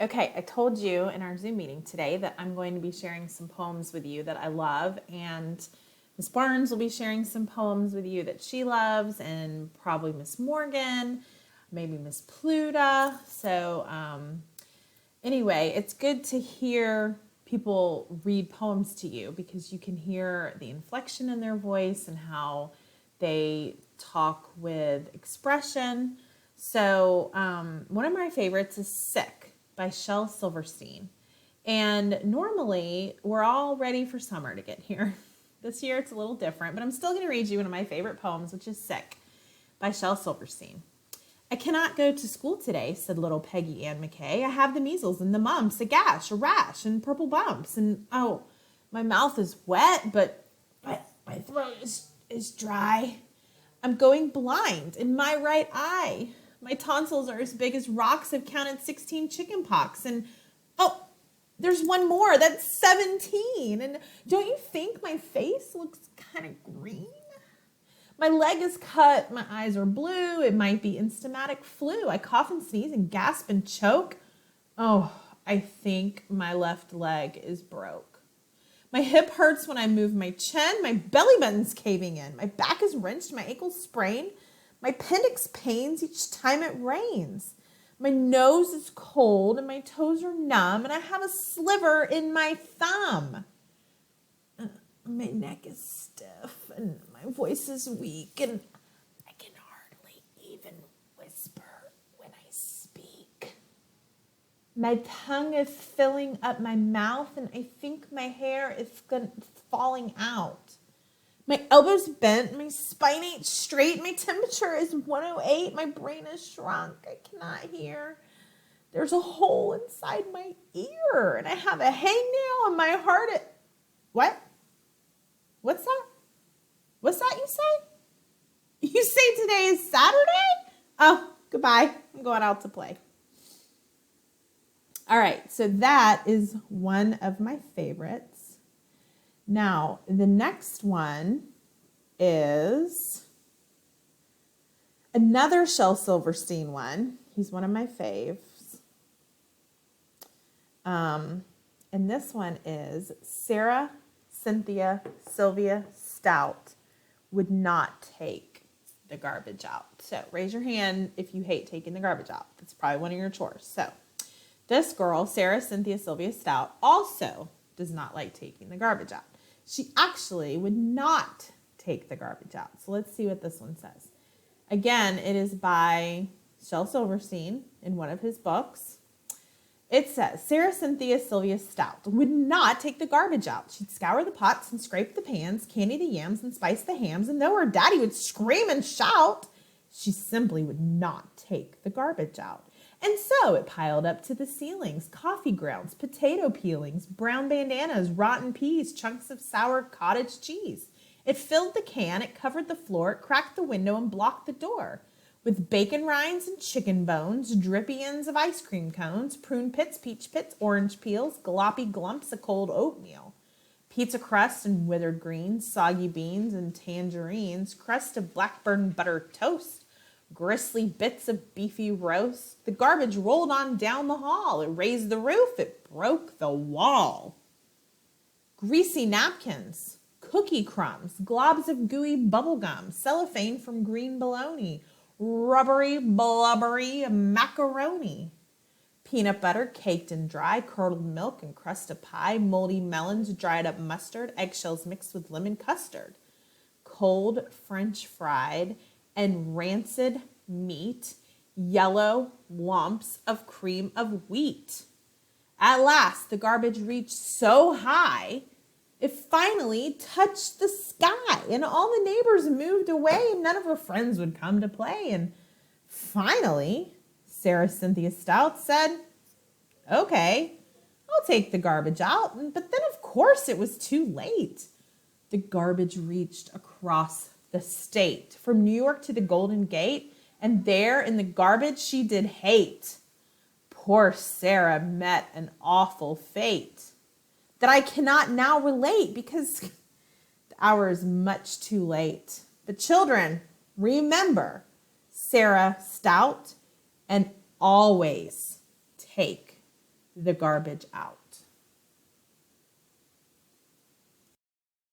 Okay, I told you in our Zoom meeting today that I'm going to be sharing some poems with you that I love, and Miss Barnes will be sharing some poems with you that she loves, and probably Miss Morgan, maybe Miss Pluta. Anyway, it's good to hear people read poems to you because you can hear the inflection in their voice and how they talk with expression. One of my favorites is Sick by Shel Silverstein. And normally, we're all ready for summer to get here. This year, it's a little different, but I'm still going to read you one of my favorite poems, which is Sick by Shel Silverstein. I cannot go to school today, said little Peggy Ann McKay. I have the measles and the mumps, a gash, a rash, and purple bumps. And, oh, my mouth is wet, but my throat is dry. I'm going blind in my right eye. My tonsils are as big as rocks. I've counted 16 chicken pox. And, oh, there's one more. That's 17. And don't you think my face looks kind of green? My leg is cut. My eyes are blue. It might be instamatic flu. I cough and sneeze and gasp and choke. Oh, I think my left leg is broke. My hip hurts when I move my chin. My belly button's caving in. My back is wrenched. My ankle's sprained. My appendix pains each time it rains. My nose is cold and my toes are numb and I have a sliver in my thumb. My neck is stiff and my voice is weak and I can hardly even whisper when I speak. My tongue is filling up my mouth and I think my hair is falling out. My elbows bent, my spine ain't straight, my temperature is 108, my brain is shrunk, I cannot hear. There's a hole inside my ear and I have a hangnail on my heart. What? What's that? What's that you say? You say today is Saturday? Oh, goodbye. I'm going out to play. All right, so that is one of my favorites. Now, the next one is another Shel Silverstein one. He's one of my faves. And this one is Sarah Cynthia Sylvia Stout would not take the garbage out. So raise your hand if you hate taking the garbage out. That's probably one of your chores. So this girl, Sarah Cynthia Sylvia Stout, also does not like taking the garbage out. She actually would not take the garbage out. So let's see what this one says. Again, it is by Shel Silverstein in one of his books. It says, Sarah Cynthia Sylvia Stout would not take the garbage out. She'd scour the pots and scrape the pans, candy the yams and spice the hams, and though her daddy would scream and shout, she simply would not take the garbage out. And so it piled up to the ceilings, coffee grounds, potato peelings, brown bandanas, rotten peas, chunks of sour cottage cheese. It filled the can, it covered the floor, it cracked the window and blocked the door. With bacon rinds and chicken bones, drippy ends of ice cream cones, prune pits, peach pits, orange peels, gloppy glumps of cold oatmeal, pizza crust and withered greens, soggy beans and tangerines, crust of blackburn butter toast, gristly bits of beefy roast. The garbage rolled on down the hall. It raised the roof. It broke the wall. Greasy napkins, cookie crumbs, globs of gooey bubble gum, cellophane from green bologna, rubbery, blubbery macaroni, peanut butter caked in dry, curdled milk and crust of pie, moldy melons, dried up mustard, eggshells mixed with lemon custard, cold French fried and rancid meat, yellow lumps of cream of wheat. At last, the garbage reached so high, it finally touched the sky, and all the neighbors moved away, and none of her friends would come to play. And finally, Sarah Cynthia Stout said, okay, I'll take the garbage out. But then, of course, it was too late. The garbage reached across the state, from New York to the Golden Gate, and there in the garbage she did hate. Poor Sarah met an awful fate that I cannot now relate because the hour is much too late. But children, remember Sarah Stout and always take the garbage out.